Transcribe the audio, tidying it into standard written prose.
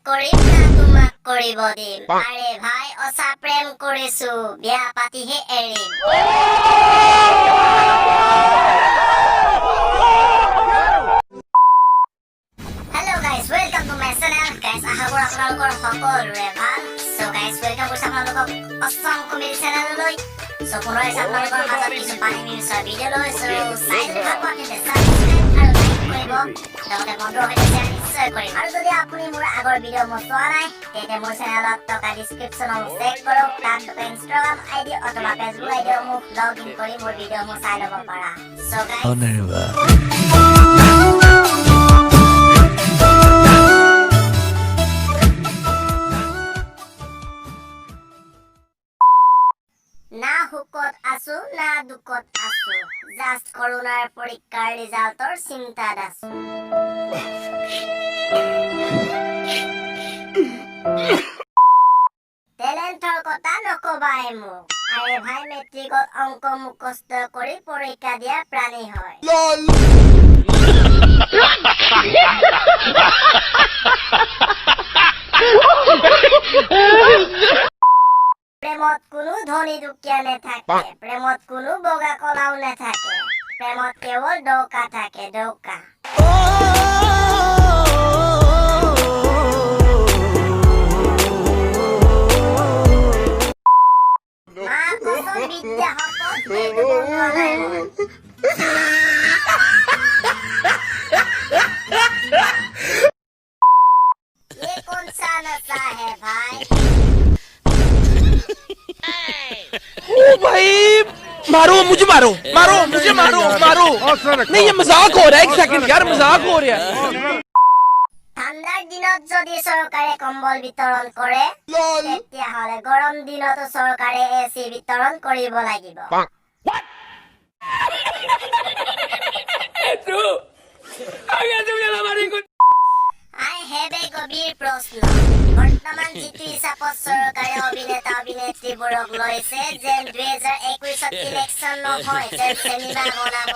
কৰিম না তোমাক কৰিব দিম আৰে ভাই অসা প্ৰেম কৰিছো বিয়া পাতিহে এৰিম Hello guys, welcome to my channel. Guys, ahagor আপোনালোকৰ সকলোৰে ভাল। So guys, welcome কৰিছো আপোনালোকক অসম কমেডি চেনেললৈ। So পুনৰ আপোনালোকৰ মাজত কিছু পানী নিউজৰ ভিডিঅ' লৈ so চাই ভাল পালে সাবস্ক্ৰাইব আৰু লাইক কৰিব। লগতে বন্ধু হৈ শ্বেয়াৰ নিশ্চয় কৰিম। আৰু যদি আপুনি মোৰ আগৰ ভিডিঅ' চোৱা নাই তেন্তে মোৰ চেনেলত থকা ডেসক্ৰিপচনত চেক কৰক। তাত থকা ইনষ্টাগ্ৰাম আইডি অথবা ফেচবুক আইডিসমূহ লগ ইন কৰি মোৰ ভিডিঅ'সমূহ চাই ল'ব পাৰা। So guys, না হুকত আছো না দুকত আছো জাস্ট করোনার পরীক্ষার রেজাল্টর চিন্তাত আছো ট্যালেন্টর কথা নকবাই মোক আরে ভাই মেট্রিকত অঙ্ক মুখস্থ করে পরীক্ষা দিয়া প্রাণী হয় লল প্রেমত কোনো ধনী দুখীয়া নাথাকে প্রেমত কোনো বগা কলাও নাথাকে প্রেমত কেৱল ডৌকা থাকে ডৌকা মা কসম বিদ্যা হকত সেইটো বনোৱা নাই মই ये कौन सा नशा है भाई ओ भाई मारो मुझे मारो मारो मुझे मारो मारो नहीं ये मजाक हो रहा है एक सेकंड यार मजाक हो रहा है ঠাণ্ডাৰ দিনত যদি চৰকাৰে কম্বল বিতৰণ কৰে তেতিয়াহ'লে গৰম দিনতো চৰকাৰে এচি বিতৰণ কৰিব লাগিব I have a গভীৰ প্ৰশ্ন বৰ্তমান যিটো হিচাপত চৰকাৰে অভিনেতা অভিনেত্ৰীবোৰক লৈছে যেন 2021ত ইলেকশ্যন নহয় যেন চিনেমা বনাব